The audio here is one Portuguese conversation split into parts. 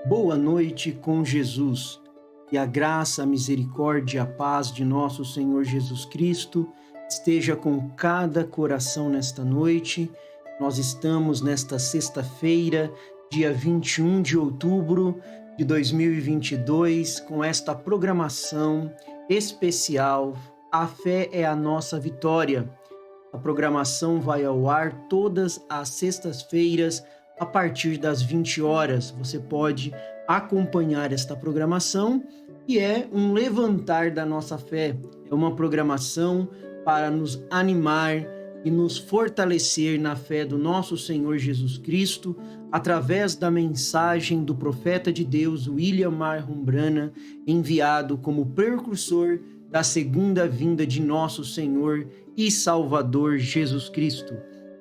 Boa noite com Jesus. E a graça, a misericórdia e a paz de nosso Senhor Jesus Cristo esteja com cada coração nesta noite. Nós estamos nesta sexta-feira, dia 21 de outubro de 2022, com esta programação especial. A fé é a nossa vitória. A programação vai ao ar todas as sextas-feiras, a partir das 20 horas. Você pode acompanhar esta programação e é um levantar da nossa fé. É uma programação para nos animar e nos fortalecer na fé do nosso Senhor Jesus Cristo, através da mensagem do profeta de Deus, William Marhon Branham, enviado como precursor da segunda vinda de nosso Senhor e Salvador Jesus Cristo.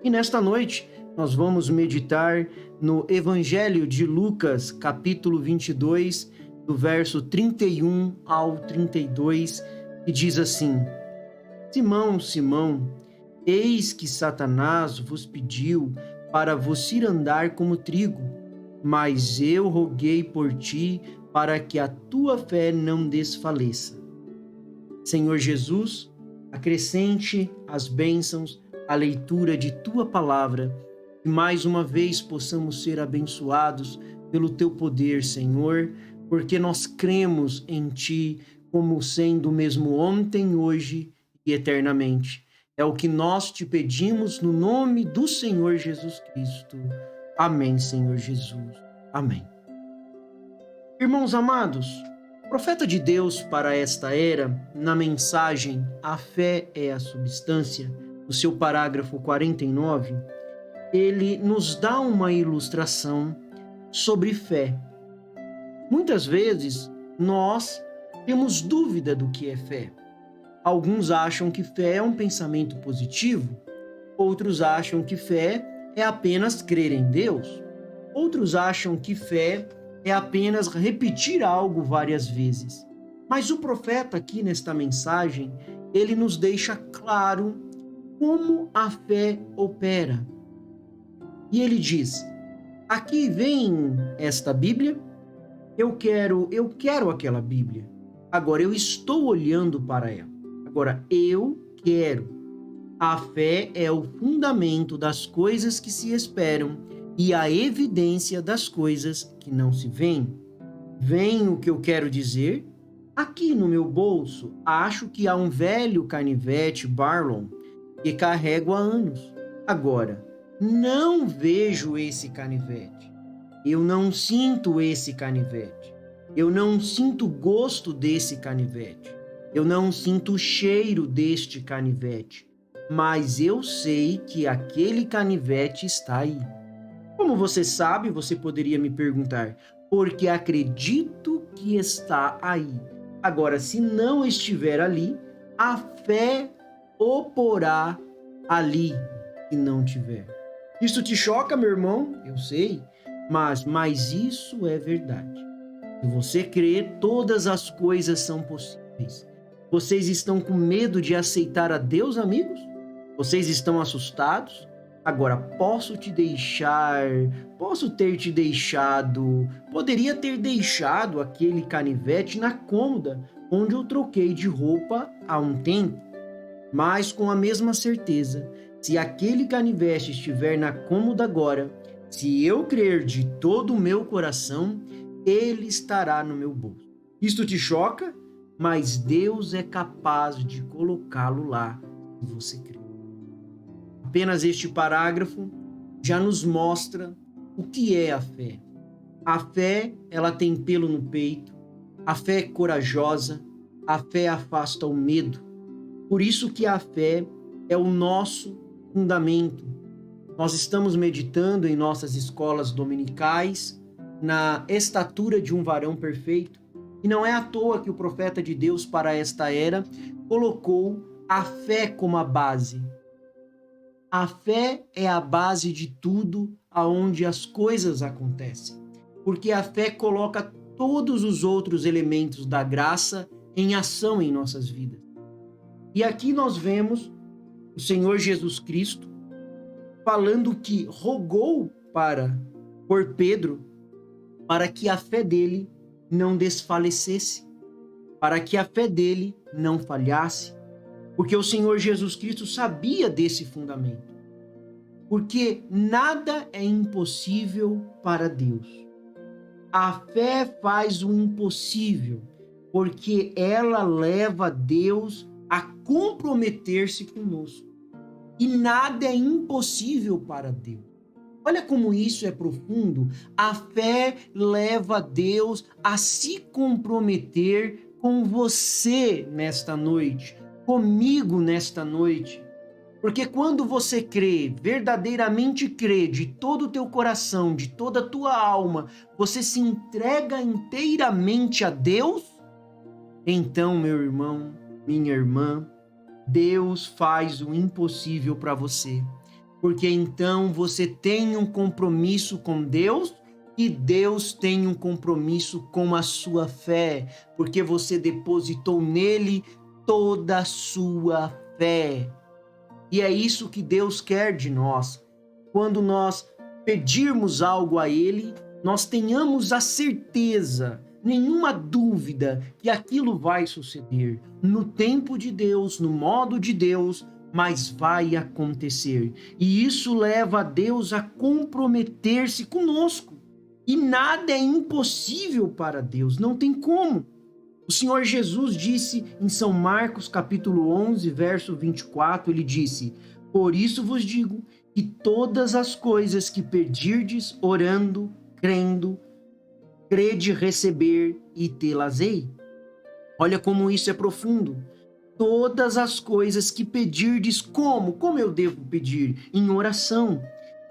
E nesta noite, nós vamos meditar no Evangelho de Lucas, capítulo 22, do verso 31 ao 32, que diz assim: Simão, Simão, eis que Satanás vos pediu para vos ir andar como trigo, mas eu roguei por ti para que a tua fé não desfaleça. Senhor Jesus, acrescente as bênçãos à leitura de tua palavra, que mais uma vez possamos ser abençoados pelo teu poder, Senhor, porque nós cremos em ti como sendo o mesmo ontem, hoje e eternamente. É o que nós te pedimos no nome do Senhor Jesus Cristo. Amém, Senhor Jesus. Amém. Irmãos amados, o profeta de Deus para esta era, na mensagem A Fé é a Substância, no seu parágrafo 49, ele nos dá uma ilustração sobre fé. Muitas vezes, nós temos dúvida do que é fé. Alguns acham que fé é um pensamento positivo, outros acham que fé é apenas crer em Deus, outros acham que fé é apenas repetir algo várias vezes. Mas o profeta aqui nesta mensagem, ele nos deixa claro como a fé opera. E ele diz: aqui vem esta Bíblia, eu quero aquela Bíblia. Agora eu estou olhando para ela. Agora eu quero. A fé é o fundamento das coisas que se esperam e a evidência das coisas que não se veem. Vem o que eu quero dizer? Aqui no meu bolso, acho que há um velho canivete Barlow que carrego há anos. Agora, não vejo esse canivete. Eu não sinto esse canivete. Eu não sinto gosto desse canivete. Eu não sinto o cheiro deste canivete. Mas eu sei que aquele canivete está aí. Como você sabe, você poderia me perguntar, porque acredito que está aí. Agora, se não estiver ali, a fé oporá ali se não tiver. Isso te choca, meu irmão? Eu sei, mas isso é verdade. Se você crer, todas as coisas são possíveis. Vocês estão com medo de aceitar a Deus, amigos? Vocês estão assustados? Agora, poderia ter deixado aquele canivete na cômoda onde eu troquei de roupa há um tempo. Mas com a mesma certeza, se aquele canivete estiver na cômoda agora, se eu crer de todo o meu coração, ele estará no meu bolso. Isto te choca? Mas Deus é capaz de colocá-lo lá, se você crer. Apenas este parágrafo já nos mostra o que é a fé. A fé, ela tem pelo no peito, a fé é corajosa, a fé afasta o medo. Por isso que a fé é o nosso fundamento. Nós estamos meditando em nossas escolas dominicais na estatura de um varão perfeito. E não é à toa que o profeta de Deus para esta era colocou a fé como a base. A fé é a base de tudo aonde as coisas acontecem. Porque a fé coloca todos os outros elementos da graça em ação em nossas vidas. E aqui nós vemos o Senhor Jesus Cristo falando que rogou por Pedro para que a fé dele não desfalecesse, para que a fé dele não falhasse, porque o Senhor Jesus Cristo sabia desse fundamento. Porque nada é impossível para Deus. A fé faz o impossível, porque ela leva Deus a comprometer-se conosco. E nada é impossível para Deus. Olha como isso é profundo. A fé leva Deus a se comprometer com você nesta noite, comigo nesta noite. Porque quando você crê, verdadeiramente crê, de todo o teu coração, de toda a tua alma, você se entrega inteiramente a Deus, então, meu irmão, minha irmã, Deus faz o impossível para você. Porque então você tem um compromisso com Deus e Deus tem um compromisso com a sua fé, porque você depositou nele toda a sua fé. E é isso que Deus quer de nós. Quando nós pedirmos algo a Ele, nós tenhamos a certeza, nenhuma dúvida, que aquilo vai suceder no tempo de Deus, no modo de Deus, mas vai acontecer. E isso leva a Deus a comprometer-se conosco. E nada é impossível para Deus, não tem como. O Senhor Jesus disse em São Marcos, capítulo 11, verso 24, ele disse: por isso vos digo que todas as coisas que pedirdes orando, crendo, crede receber e tê-las-ei. Olha como isso é profundo. Todas as coisas que pedirdes, como eu devo pedir? Em oração.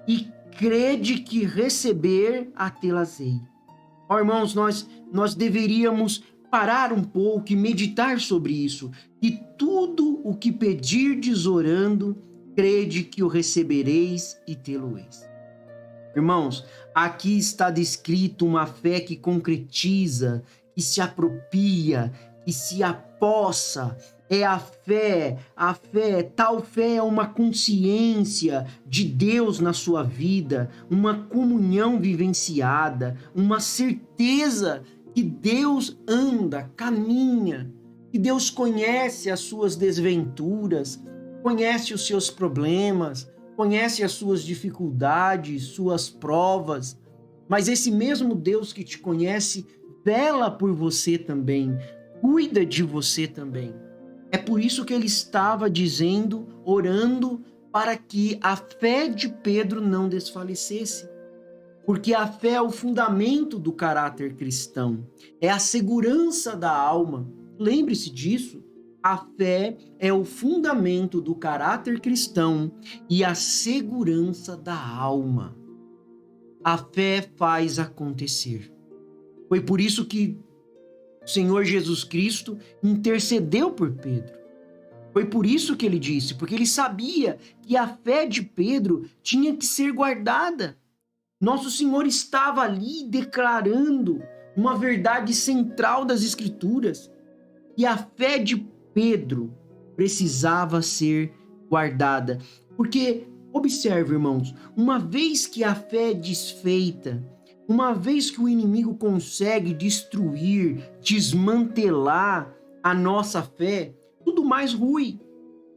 E crede que receber, a tê-las-ei. Ó, irmãos, nós deveríamos parar um pouco e meditar sobre isso. E tudo o que pedirdes orando, crede que o recebereis e tê-lo-eis. Irmãos, aqui está descrito uma fé que concretiza, que se apropria, que se apossa. É a fé, tal fé é uma consciência de Deus na sua vida, uma comunhão vivenciada, uma certeza que Deus anda, caminha, que Deus conhece as suas desventuras, conhece os seus problemas, conhece as suas dificuldades, suas provas, mas esse mesmo Deus que te conhece vela por você também, cuida de você também. É por isso que ele estava dizendo, orando, para que a fé de Pedro não desfalecesse. Porque a fé é o fundamento do caráter cristão, é a segurança da alma. Lembre-se disso. A fé é o fundamento do caráter cristão e a segurança da alma. A fé faz acontecer. Foi por isso que o Senhor Jesus Cristo intercedeu por Pedro. Foi por isso que ele disse, porque ele sabia que a fé de Pedro tinha que ser guardada. Nosso Senhor estava ali declarando uma verdade central das Escrituras. E a fé de Pedro precisava ser guardada. Porque, observe, irmãos, uma vez que a fé é desfeita, uma vez que o inimigo consegue destruir, desmantelar a nossa fé, tudo mais rui.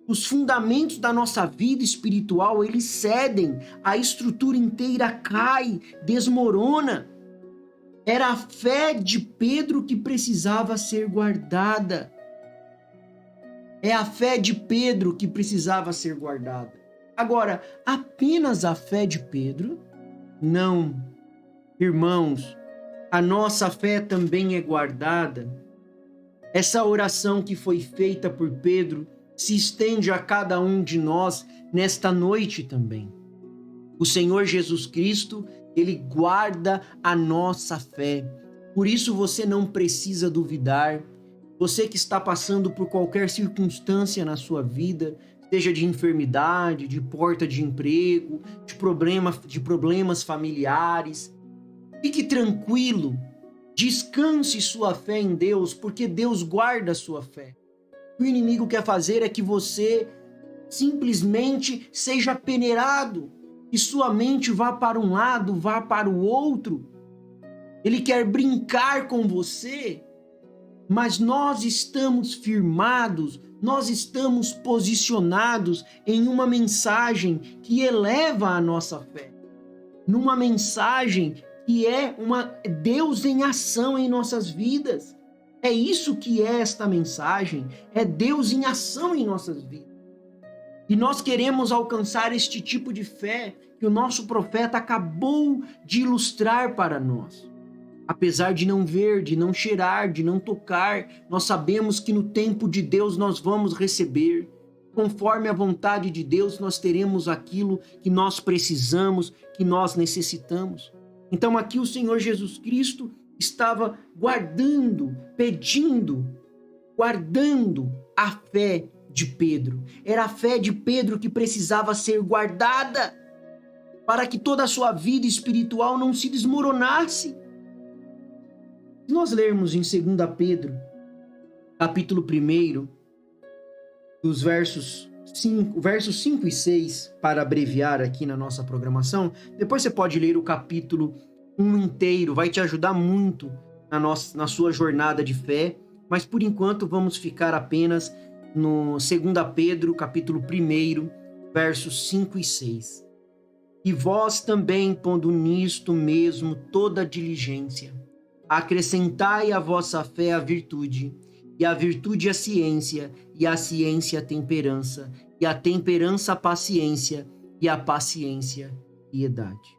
Os fundamentos da nossa vida espiritual, eles cedem, a estrutura inteira cai, desmorona. Era a fé de Pedro que precisava ser guardada. É a fé de Pedro que precisava ser guardada. Agora, apenas a fé de Pedro? Não. Irmãos, a nossa fé também é guardada. Essa oração que foi feita por Pedro se estende a cada um de nós nesta noite também. O Senhor Jesus Cristo, Ele guarda a nossa fé. Por isso você não precisa duvidar. Você que está passando por qualquer circunstância na sua vida, seja de enfermidade, de porta de emprego, de problemas familiares, fique tranquilo, descanse sua fé em Deus, porque Deus guarda a sua fé. O inimigo quer fazer é que você simplesmente seja peneirado, que sua mente vá para um lado, vá para o outro. ele quer brincar com você, mas nós estamos firmados, nós estamos posicionados em uma mensagem que eleva a nossa fé, numa mensagem que é Deus em ação em nossas vidas. É isso que é esta mensagem, é Deus em ação em nossas vidas. E nós queremos alcançar este tipo de fé que o nosso profeta acabou de ilustrar para nós. Apesar de não ver, de não cheirar, de não tocar, nós sabemos que no tempo de Deus nós vamos receber. Conforme a vontade de Deus, nós teremos aquilo que nós precisamos, que nós necessitamos. Então aqui o Senhor Jesus Cristo estava guardando a fé de Pedro. Era a fé de Pedro que precisava ser guardada para que toda a sua vida espiritual não se desmoronasse. Se nós lermos em 2 Pedro, capítulo 1, dos versos 5 e 6, para abreviar aqui na nossa programação, depois você pode ler o capítulo 1 inteiro, vai te ajudar muito na sua jornada de fé, mas por enquanto vamos ficar apenas no 2 Pedro, capítulo 1, versos 5 e 6. E vós também, pondo nisto mesmo toda diligência, acrescentai à vossa fé a virtude, e a virtude a ciência, e a ciência a temperança, e a temperança a paciência, e a paciência a piedade.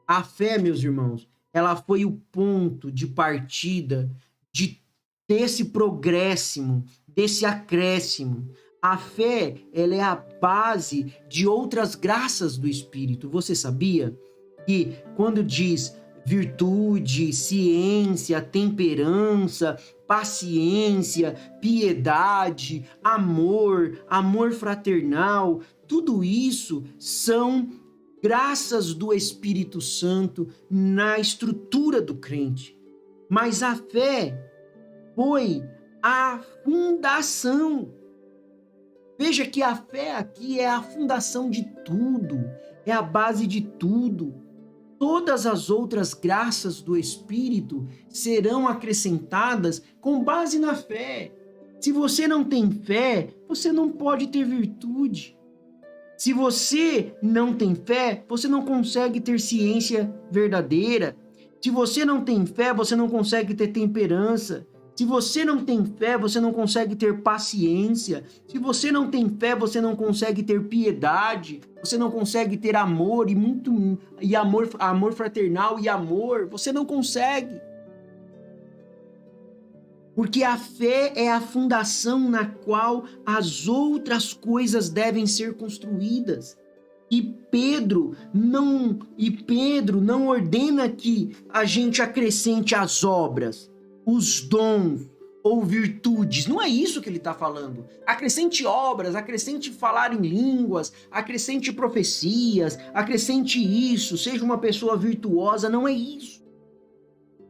A fé, meus irmãos, ela foi o ponto de partida desse progresso, desse acréscimo. A fé, ela é a base de outras graças do Espírito. Você sabia que quando diz virtude, ciência, temperança, paciência, piedade, amor fraternal, tudo isso são graças do Espírito Santo na estrutura do crente. Mas a fé foi a fundação. Veja que a fé aqui é a fundação de tudo, é a base de tudo. Todas as outras graças do Espírito serão acrescentadas com base na fé. Se você não tem fé, você não pode ter virtude. Se você não tem fé, você não consegue ter ciência verdadeira. Se você não tem fé, você não consegue ter temperança. Se você não tem fé, você não consegue ter paciência. Se você não tem fé, você não consegue ter piedade. Você não consegue ter amor e amor fraternal e amor. Você não consegue. Porque a fé é a fundação na qual as outras coisas devem ser construídas. E Pedro não ordena que a gente acrescente as obras, os dons ou virtudes. Não é isso que ele está falando. Acrescente obras, acrescente falar em línguas, acrescente profecias, acrescente isso, seja uma pessoa virtuosa. Não é isso.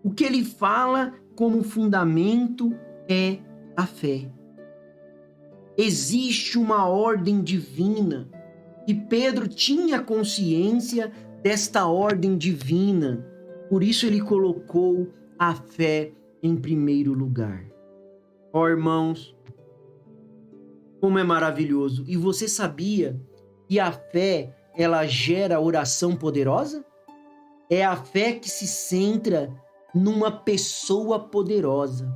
O que ele fala como fundamento é a fé. Existe uma ordem divina e Pedro tinha consciência desta ordem divina. Por isso ele colocou a fé em primeiro lugar. Ó irmãos, como é maravilhoso. E você sabia que a fé, ela gera oração poderosa? É a fé que se centra numa pessoa poderosa.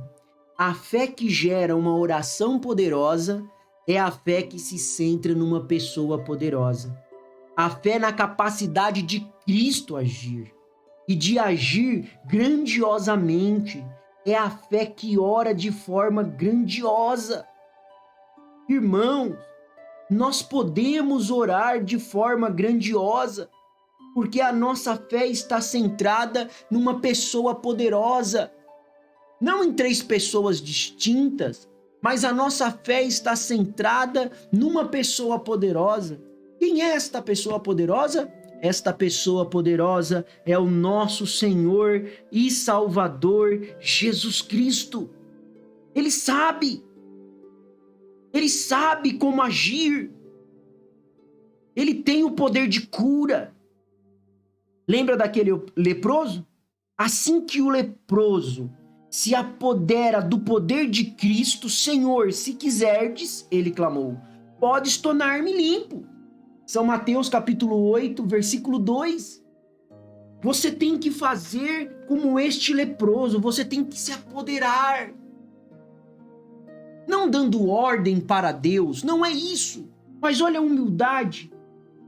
A fé que gera uma oração poderosa é a fé que se centra numa pessoa poderosa. A fé na capacidade de Cristo agir e de agir grandiosamente. É a fé que ora de forma grandiosa. Irmãos, nós podemos orar de forma grandiosa, porque a nossa fé está centrada numa pessoa poderosa. Não em três pessoas distintas, mas a nossa fé está centrada numa pessoa poderosa. Quem é esta pessoa poderosa? Esta pessoa poderosa é o nosso Senhor e Salvador Jesus Cristo. Ele sabe como agir. Ele tem o poder de cura. Lembra daquele leproso? Assim que o leproso se apodera do poder de Cristo, Senhor, se quiserdes, ele clamou, podes tornar-me limpo. São Mateus capítulo 8, versículo 2. Você tem que fazer como este leproso, você tem que se apoderar. Não dando ordem para Deus, não é isso. Mas olha a humildade.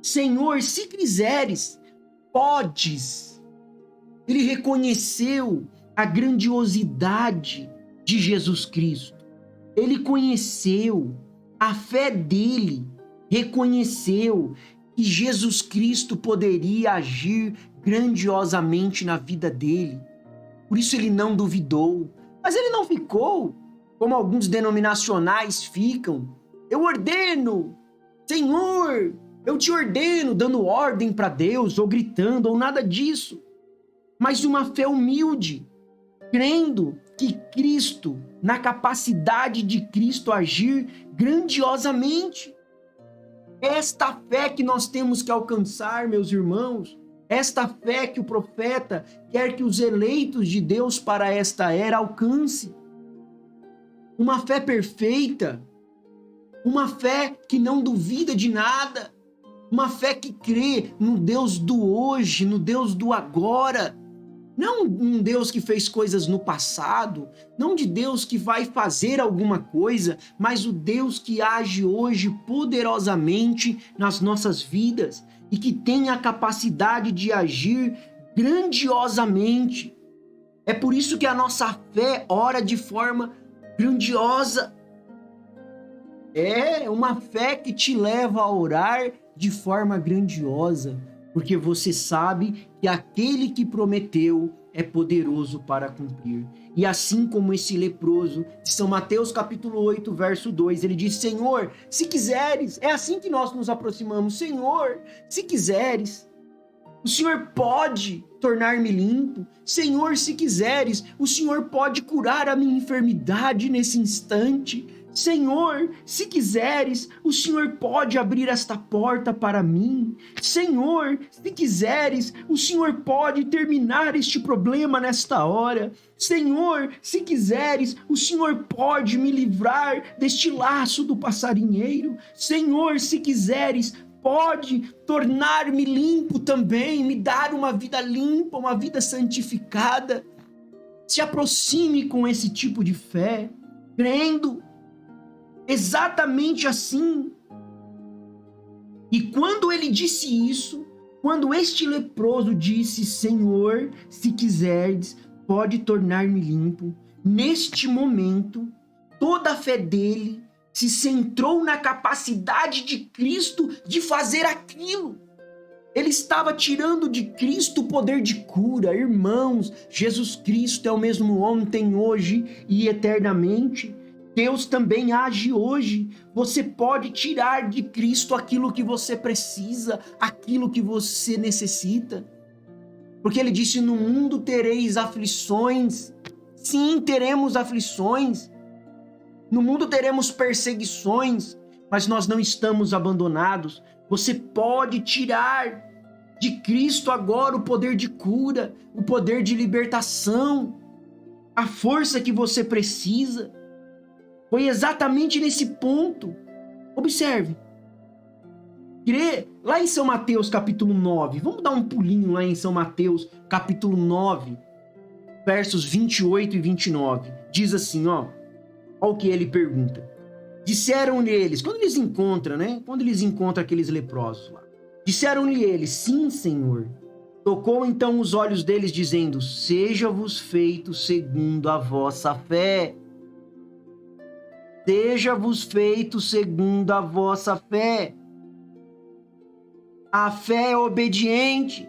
Senhor, se quiseres, podes. Ele reconheceu a grandiosidade de Jesus Cristo. Ele conheceu a fé dele, reconheceu que Jesus Cristo poderia agir grandiosamente na vida dele. Por isso ele não duvidou. Mas ele não ficou como alguns denominacionais ficam. Eu ordeno, Senhor, eu te ordeno, dando ordem para Deus, ou gritando, ou nada disso. Mas uma fé humilde, crendo que Cristo, na capacidade de Cristo agir grandiosamente. Esta fé que nós temos que alcançar, meus irmãos, esta fé que o profeta quer que os eleitos de Deus para esta era alcance. Uma fé perfeita, uma fé que não duvida de nada, uma fé que crê no Deus do hoje, no Deus do agora. Não um Deus que fez coisas no passado, não de Deus que vai fazer alguma coisa, mas o Deus que age hoje poderosamente nas nossas vidas e que tem a capacidade de agir grandiosamente. É por isso que a nossa fé ora de forma grandiosa. É uma fé que te leva a orar de forma grandiosa, porque você sabe que aquele que prometeu é poderoso para cumprir. E assim como esse leproso, de São Mateus capítulo 8, verso 2, ele diz, Senhor, se quiseres, é assim que nós nos aproximamos, Senhor, se quiseres, o Senhor pode tornar-me limpo. Senhor, se quiseres, o Senhor pode curar a minha enfermidade nesse instante. Senhor, se quiseres, o Senhor pode abrir esta porta para mim. Senhor, se quiseres, o Senhor pode terminar este problema nesta hora. Senhor, se quiseres, o Senhor pode me livrar deste laço do passarinheiro. Senhor, se quiseres, pode tornar-me limpo também, me dar uma vida limpa, uma vida santificada. Se aproxime com esse tipo de fé, crendo exatamente assim. E quando ele disse isso, quando este leproso disse, Senhor, se quiseres, pode tornar-me limpo, neste momento, toda a fé dele se centrou na capacidade de Cristo de fazer aquilo. Ele estava tirando de Cristo o poder de cura. Irmãos, Jesus Cristo é o mesmo ontem, hoje e eternamente. Deus também age hoje. Você pode tirar de Cristo aquilo que você precisa, aquilo que você necessita. Porque ele disse, no mundo tereis aflições. Sim, teremos aflições. No mundo teremos perseguições, mas nós não estamos abandonados. Você pode tirar de Cristo agora o poder de cura, o poder de libertação, a força que você precisa. Foi exatamente nesse ponto. Observe. Lá em São Mateus capítulo 9, vamos dar um pulinho lá em São Mateus capítulo 9, versos 28 e 29. Diz assim, olha o que ele pergunta. Disseram-lhe eles, quando eles encontram, Quando eles encontram aqueles leprosos lá. Disseram-lhe eles, sim, Senhor. Tocou então os olhos deles, dizendo, seja-vos feito segundo a vossa fé. Seja-vos feito segundo a vossa fé. A fé é obediente.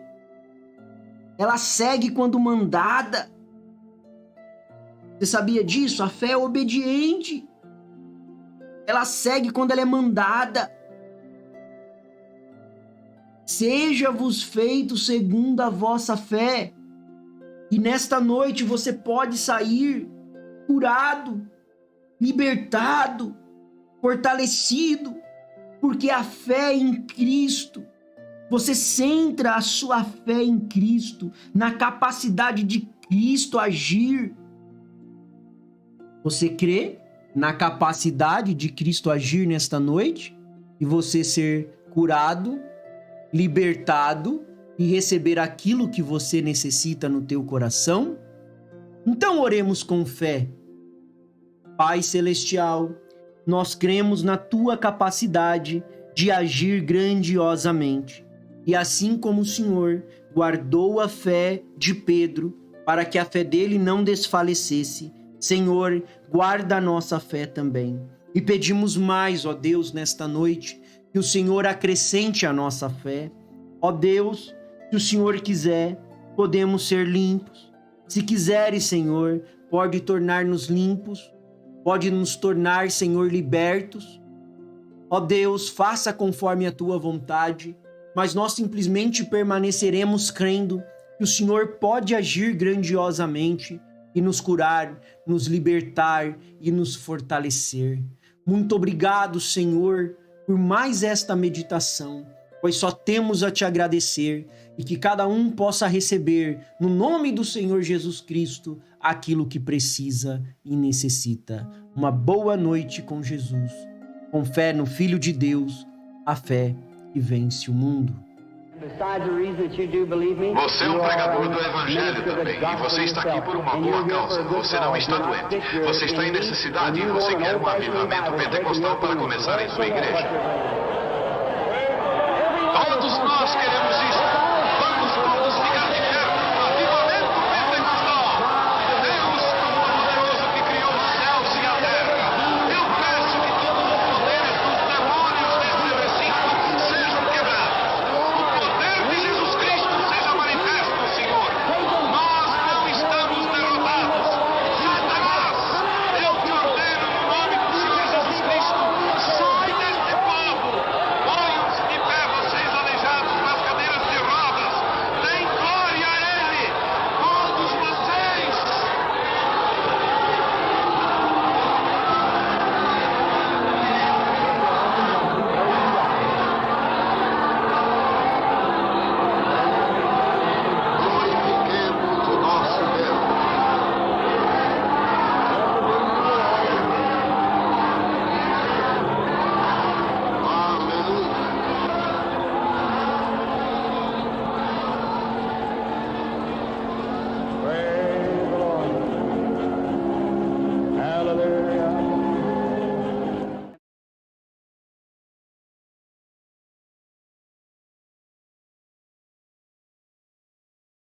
Ela segue quando mandada. Você sabia disso? A fé é obediente. Ela segue quando ela é mandada. Seja-vos feito segundo a vossa fé. E nesta noite você pode sair curado, libertado, fortalecido, porque a fé em Cristo Você centra a sua fé em Cristo, na capacidade de Cristo agir. Você crê na capacidade de Cristo agir nesta noite e você ser curado, libertado e receber aquilo que você necessita no teu coração? Então oremos com fé. Pai Celestial, nós cremos na tua capacidade de agir grandiosamente. E assim como o Senhor guardou a fé de Pedro para que a fé dele não desfalecesse, Senhor, guarda a nossa fé também. E pedimos mais, ó Deus, nesta noite, que o Senhor acrescente a nossa fé. Ó Deus, se o Senhor quiser, podemos ser limpos. Se quiseres, Senhor, pode tornar-nos limpos, pode nos tornar, Senhor, libertos. Ó Deus, faça conforme a tua vontade, mas nós simplesmente permaneceremos crendo que o Senhor pode agir grandiosamente e nos curar, nos libertar e nos fortalecer. Muito obrigado, Senhor, por mais esta meditação, pois só temos a te agradecer e que cada um possa receber, no nome do Senhor Jesus Cristo, aquilo que precisa e necessita. Uma boa noite com Jesus. Com fé no Filho de Deus, a fé que vence o mundo. Você é um pregador do Evangelho também, e você está aqui por uma boa causa. Você não está doente. Você está em necessidade e você quer um avivamento pentecostal para começar em sua igreja.